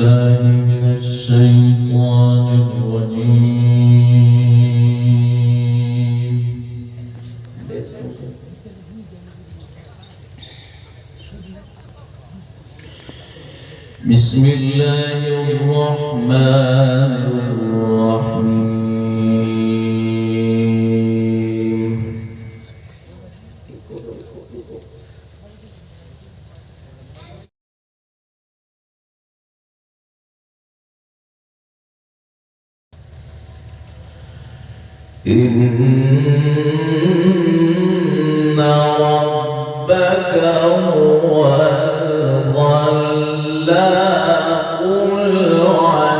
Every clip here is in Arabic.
بالله من الشيطان الرجيم. بسم الله الرحمن الرحيم. إن ربك هو الخلاق العليم.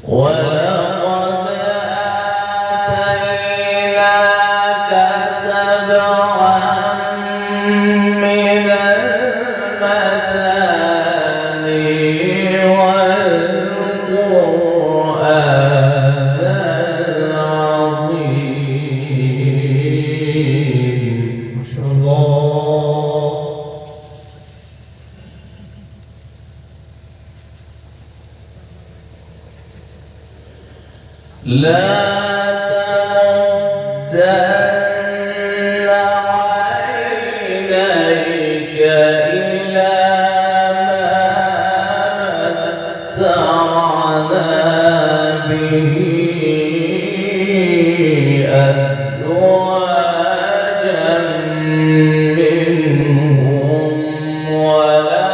ولقد آتيناك سبعا من المثاني والقرآن العظيم. ما شاء الله. لا تمدن عينيك إلى ما متعنا به أزواجا منهم ولا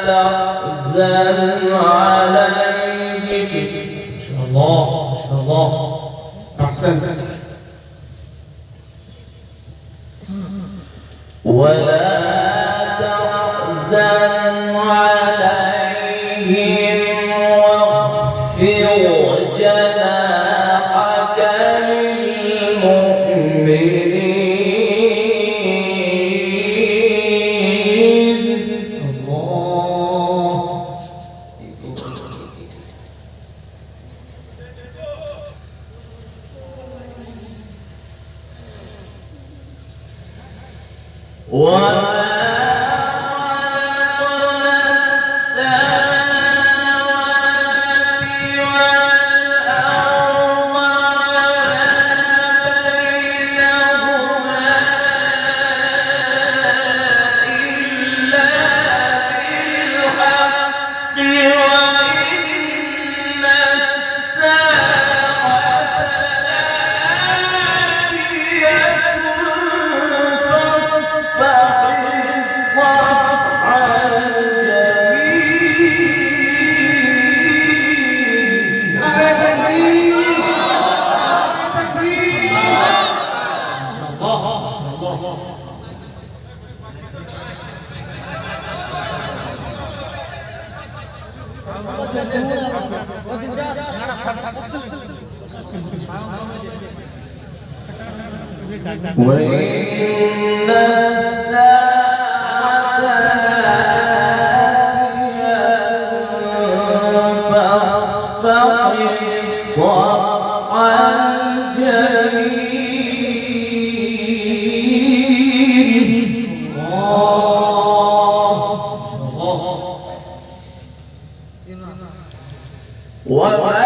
تحزن عليهم. ما شاء الله. ما شاء الله. أحسنت. ولا تحزن عليهم واخفض جناحك للمؤمنين. الله. وما وإن الساعة لآتية فاصفح الصفح الجميل. الله. وما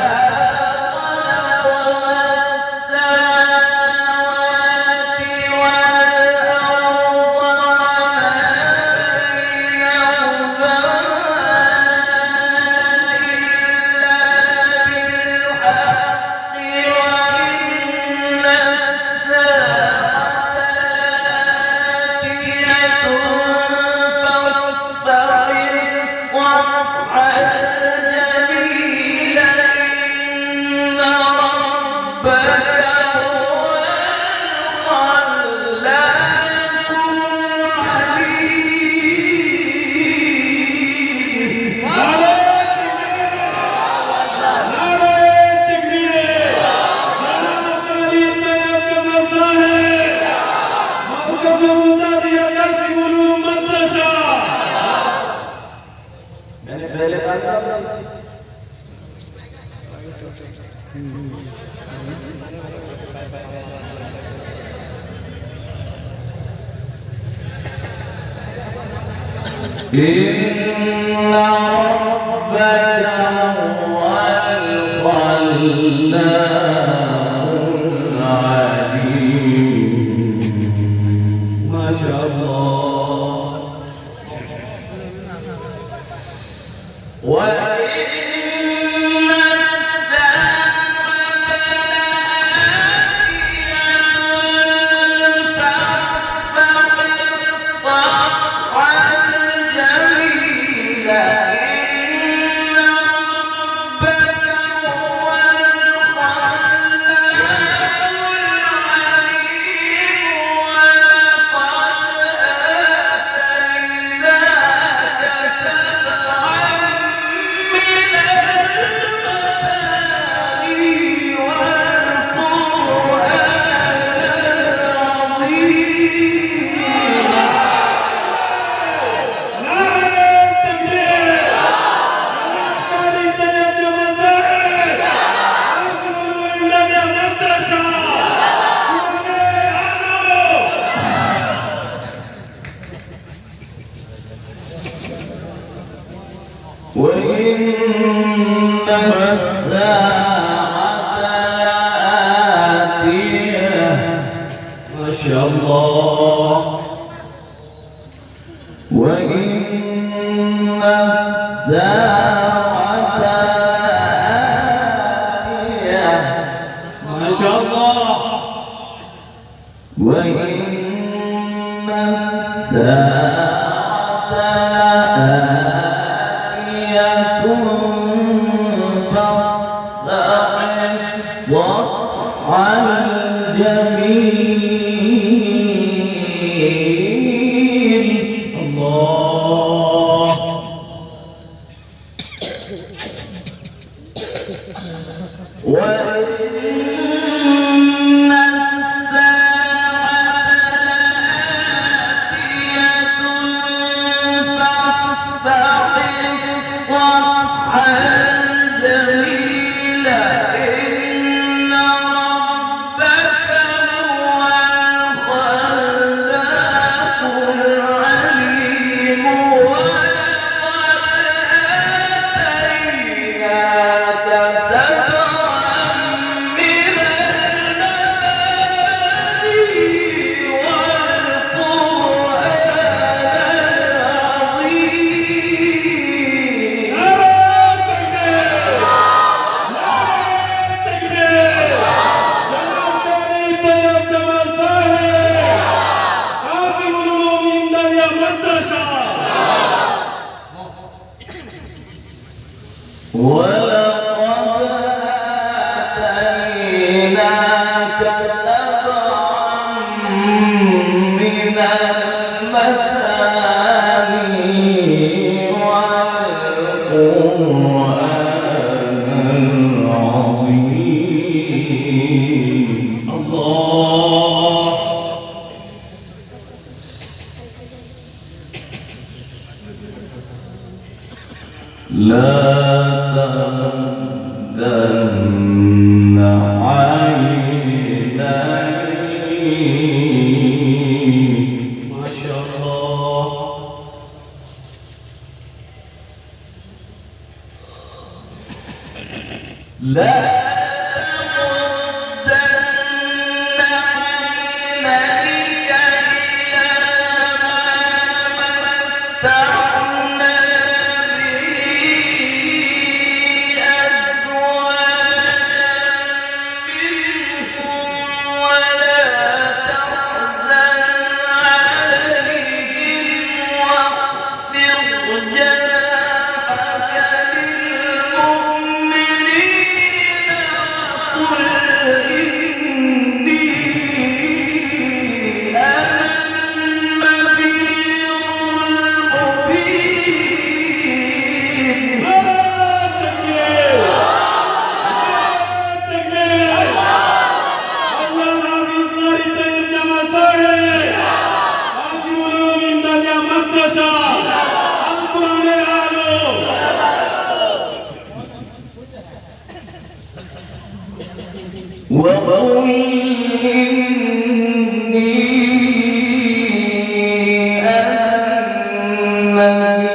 إن ربك هو الخلاق العليم. ما شاء الله. وإن الساعة لآتية. ما شاء الله. وإن الساعة لآتية. ما شاء الله. وإن الساعة لآتية فاصفح الصفح الجميل. الله. وإن الساعة لآتية فاصفح الصفح الجميل. إن ربك هو الخلاق العليم. ولقد آتيناك سبعا من المثاني والقرآن العظيم. الله. لا تمدن عينيك. ما شاء الله. لا تمدن عينيك إلى ما متعنا وقل إني أنا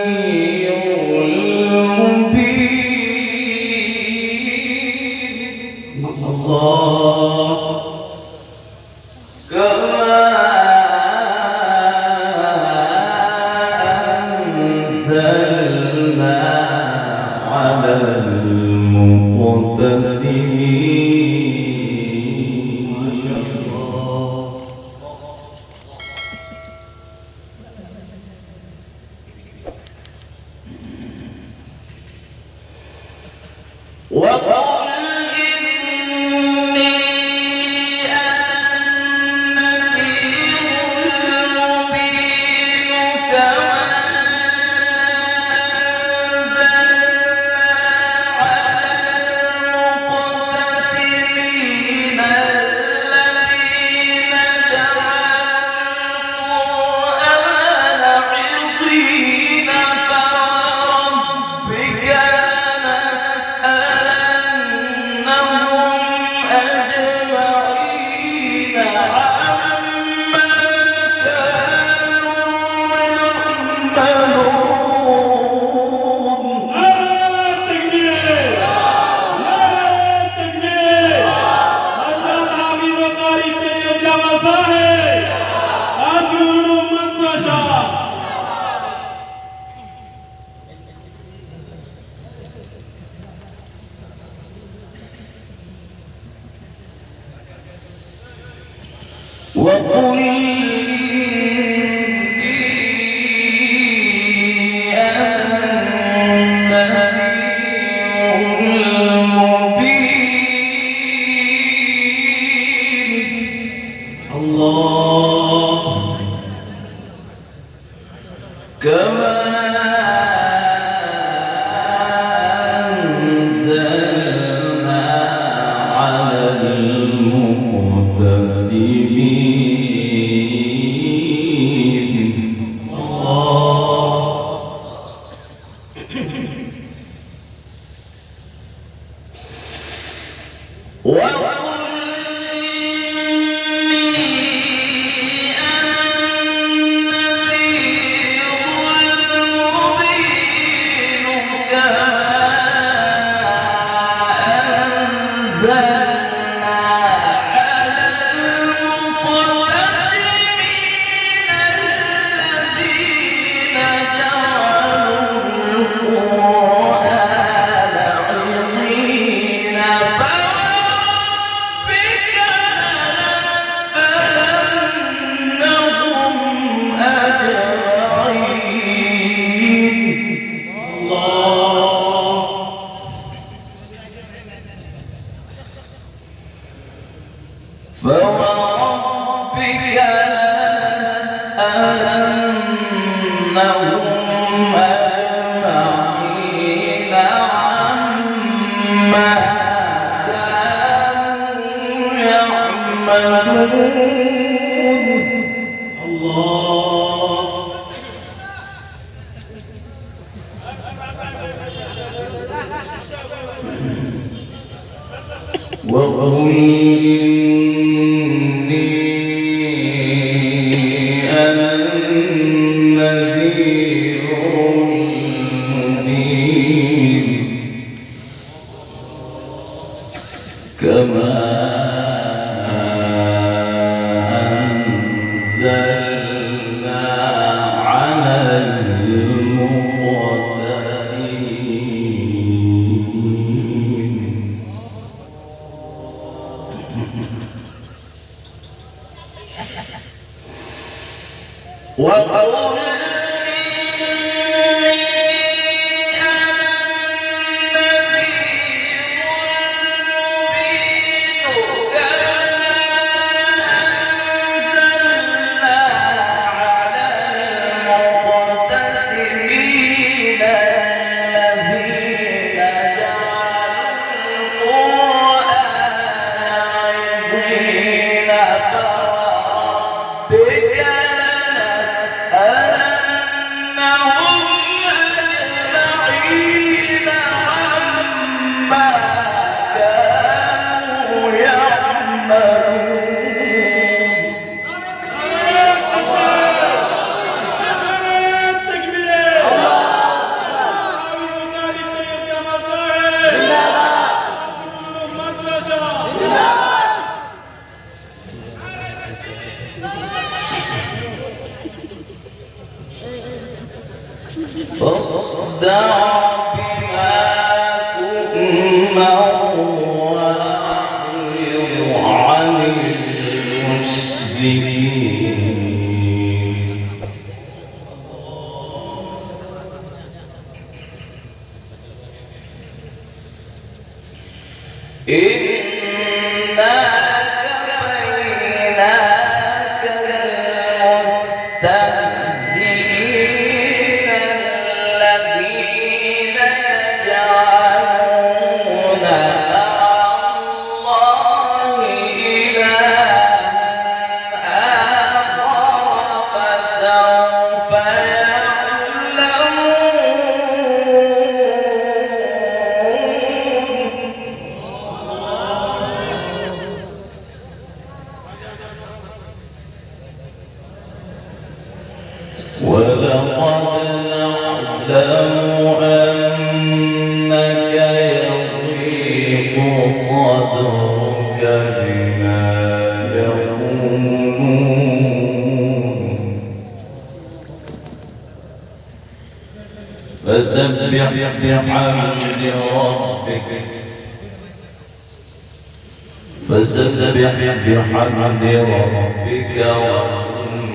بك لنسأل إنا كفيناك المستهزئين الذين يجعلون مع الله إلها آخر فسوف ولقد نعلم أنك يضيق صدرك بما يقولون فسبح بحمد ربك وكن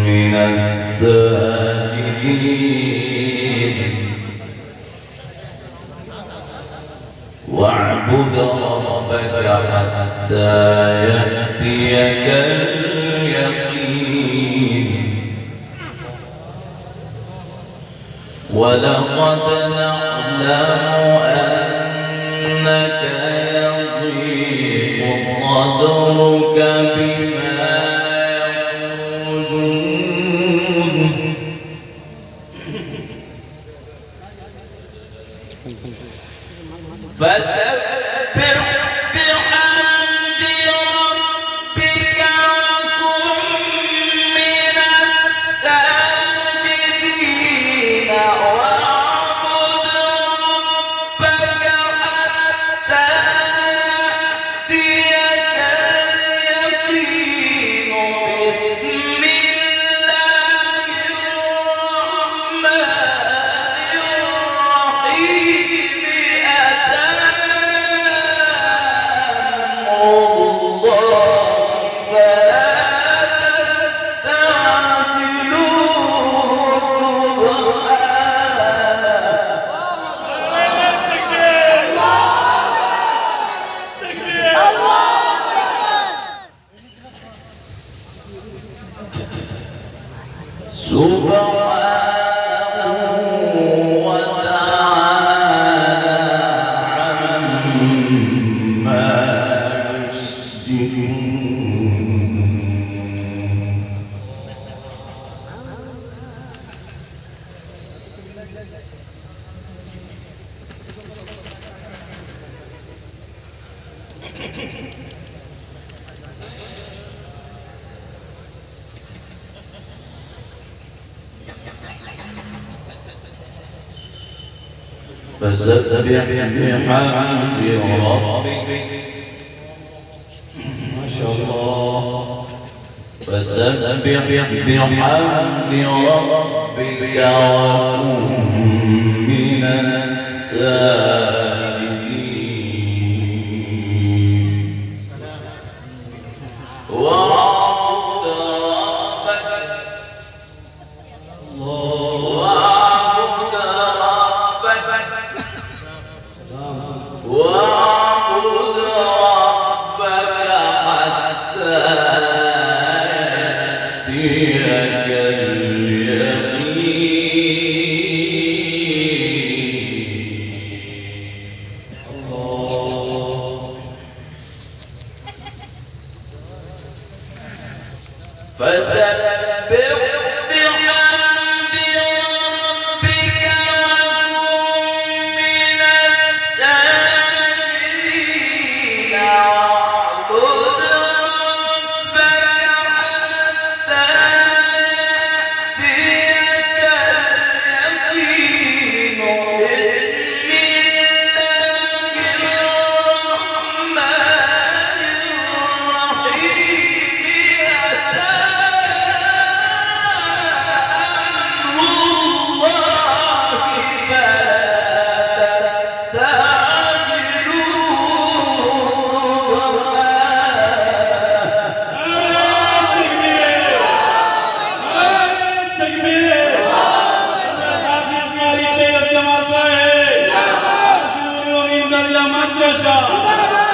من الساجدين واعبد ربك حتى يأتيك اليقين ولقد نعلم أنك يضيق صدرك بما يقولون فسبح بحمد ربك وكن من الساجدين واعبد ربك حتى يأتيك اليقين بسم الله الرحمن الرحيم أتى أمر الله فلا تستعجلوه سبحانه وتعالى عما يشركون فسبح بحمد ربك ما شاء الله فسبح بحمد ربك وكن من الساجدين واعبد ربك واعبد ربك حتى يأتيك اليقين فسبح بحمد ربك وكن من الساجدين واعبد ربك حتى يأتيك اليقين بسم الله الرحمن الرحيم أتى Madrasa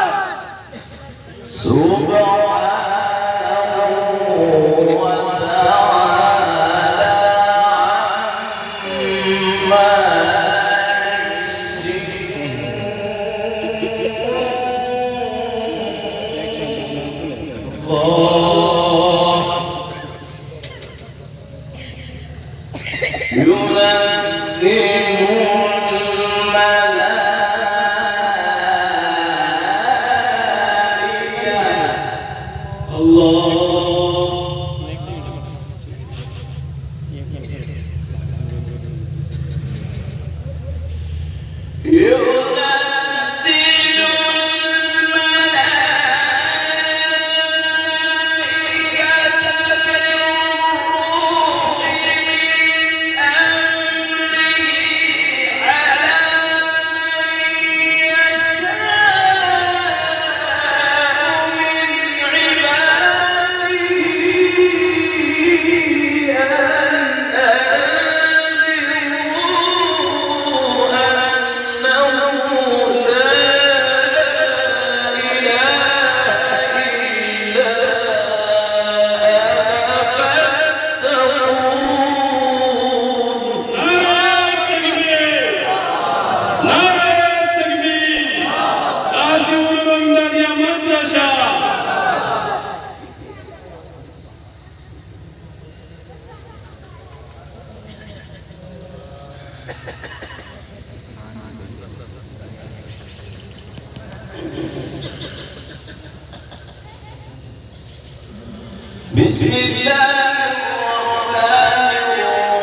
بسم الله الرحمن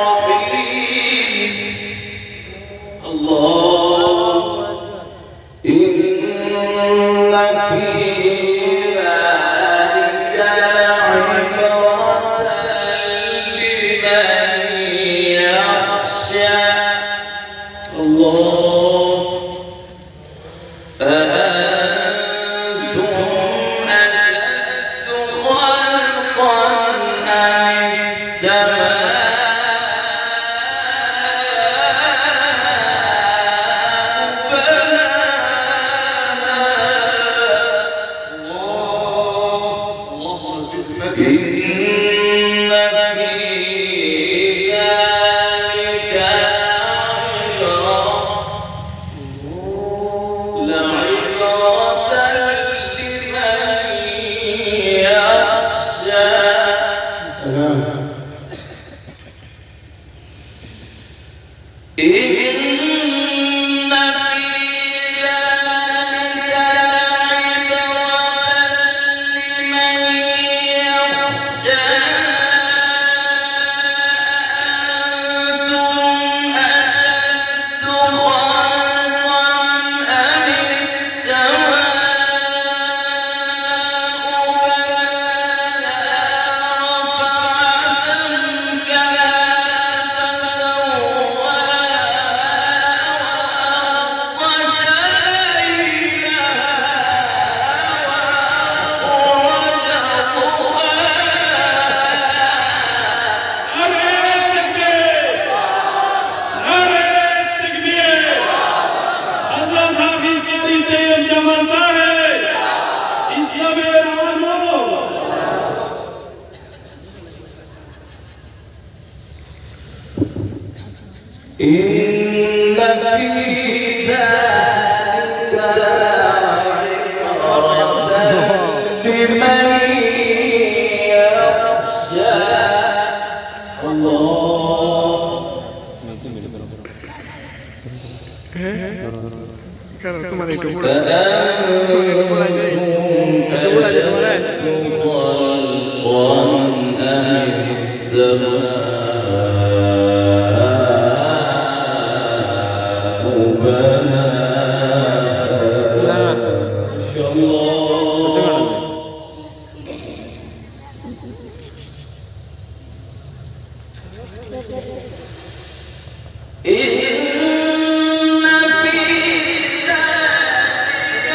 الرحيم الله إن في ذلك لعبرة لمن يخشى الله أأنتم أشد خلقا أم السماء بناها اللهم زد إن مدد. في ذلك لعبرة لمن يخشى سلام. إن في ذلك لعبرة لمن يخشى أأنتم أشد خلقا أم السماء إن في ذلك لعبرة لمن يخشى الله Claro, tómale, فأنتم أشد خلقا أم السماء بناها إن شاء الله إن في ذلك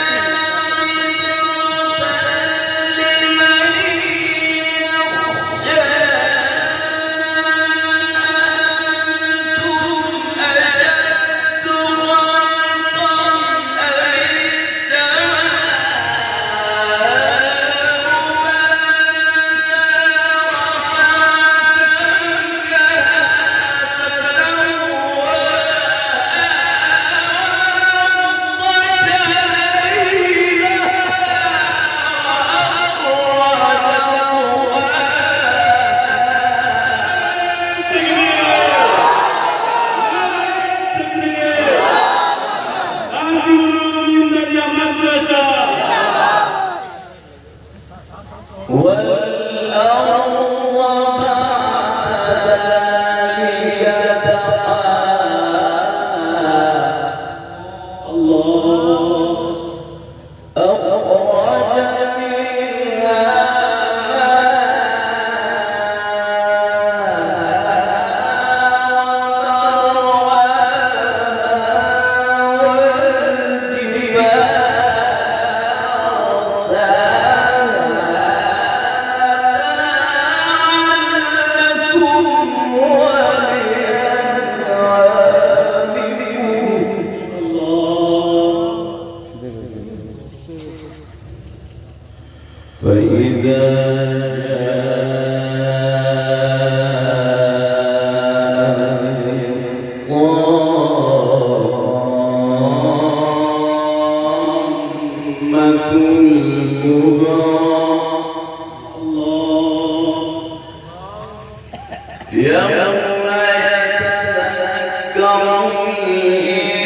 فإذا الطامة الكبرى يوم يتذكر الإنسان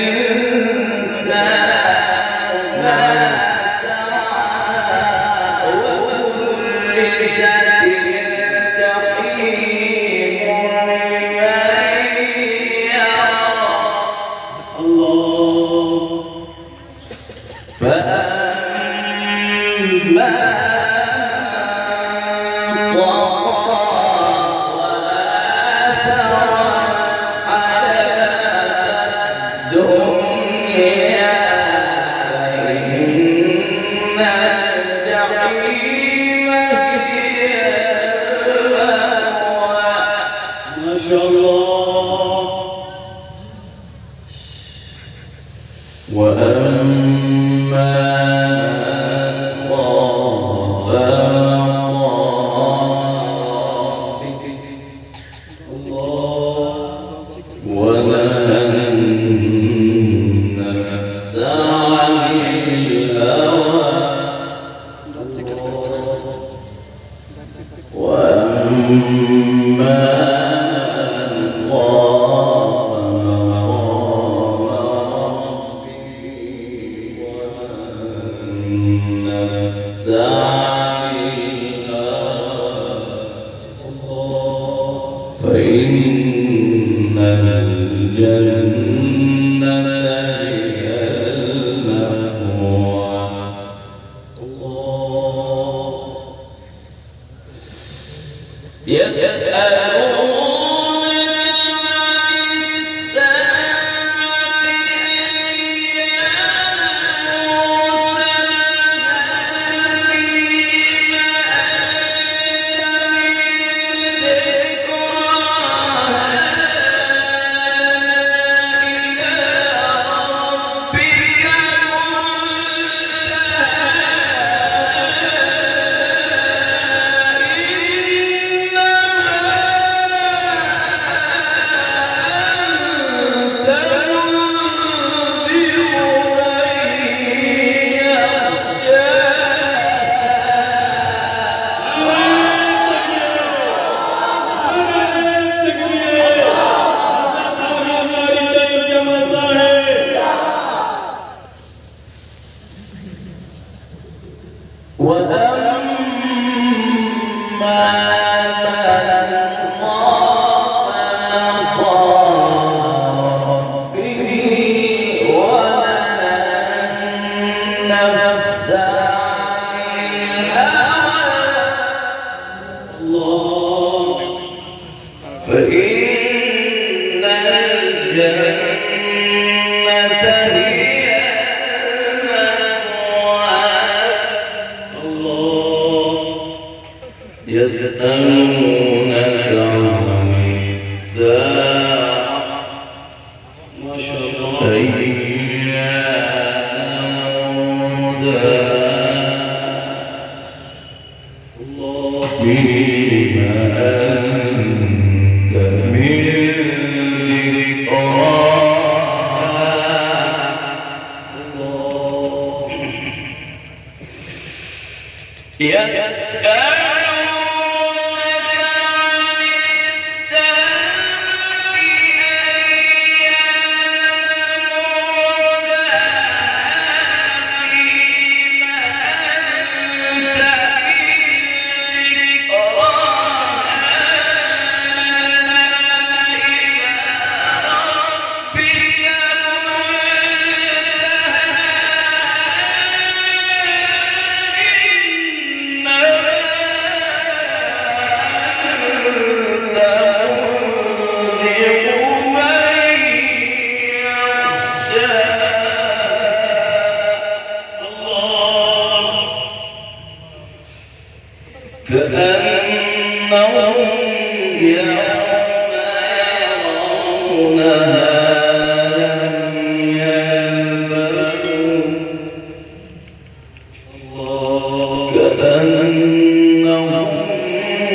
ما سعى وبرزت الجحيم لمن يرى فأما وأما من خاف مقام ونهى النفس عن الهوى وأما فإن الجنة هي المأوى فإن الجنة هي المأوى يسألونك عن الساعة أيان مرساها فيما أنت من ذكراها يسألونك عن الساعة كأنهم يرونها لم يلبثوا يوم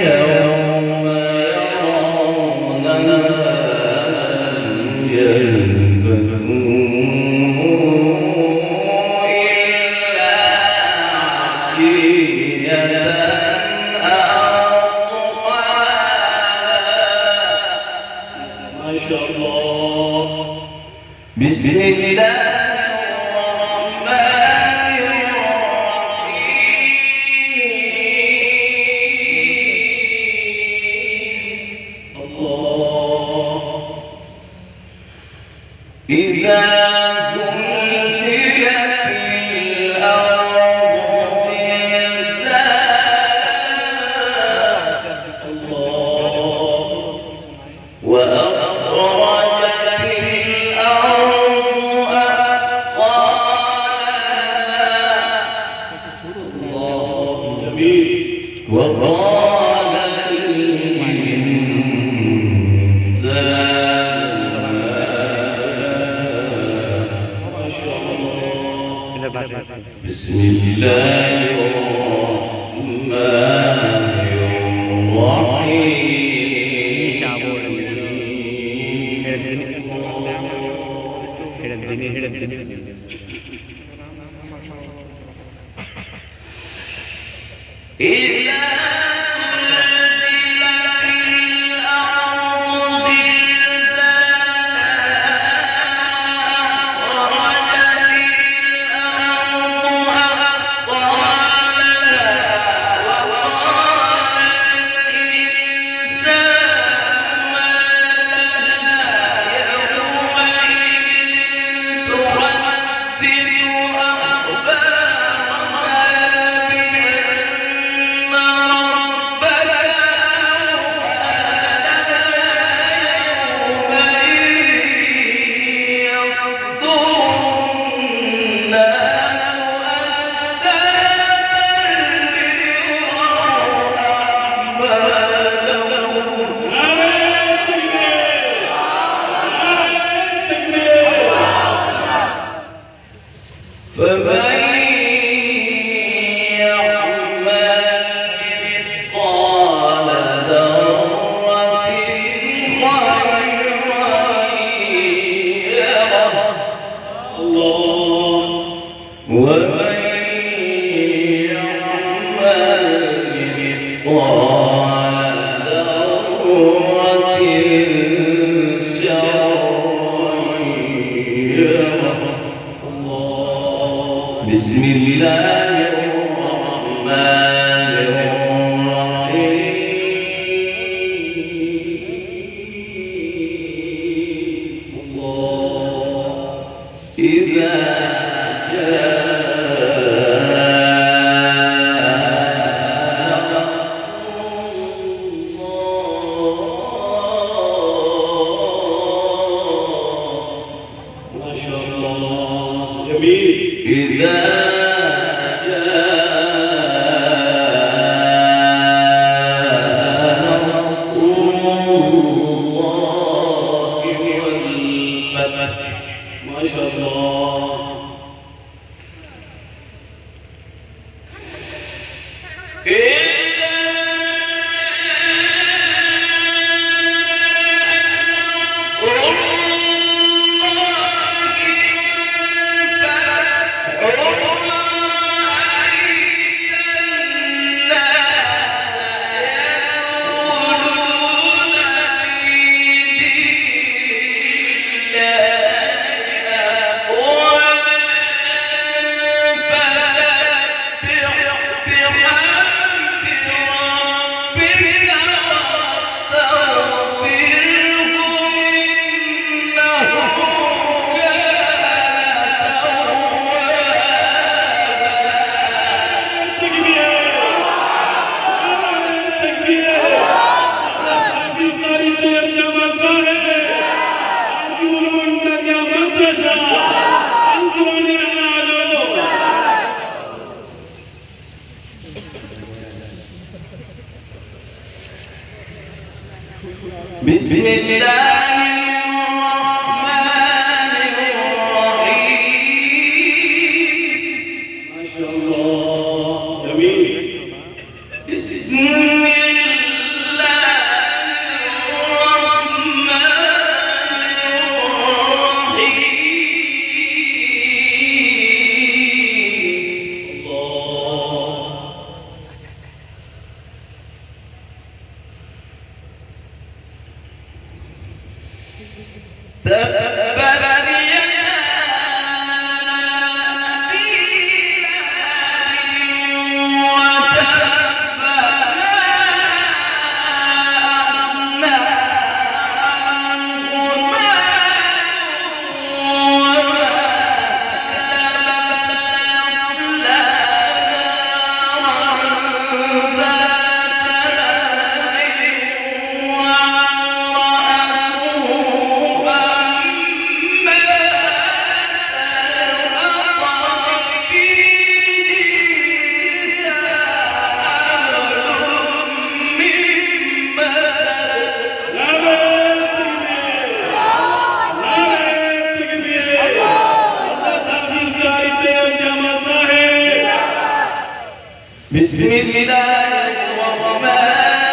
يرونها لم يلبثوا إلا عشية أو ضحاها. ما شاء الله. بسم الله إذا زلزلت الأرض زلزالها وأخرجت الأرض أثقالها جميل وقال بسم الله الرحمن الرحيم إذا فمن يعمل مثقال ذرة خيرا يره الله ومن يعمل مثقال ذرة شرا يره. بسم الله الرحمن الرحيم الله إذا ما شاء الله جميل إذا جاء نصر الله والفتح. ما شاء الله بسم الله الرحمن الرحيم. ما شاء الله جميل. بسم الله الرحمن الرحيم الله تبت يدا أبي لهب وتب ما أغنى عنه ماله وما كسب سيصلى نارا ذات لهب بسم الله الرحمن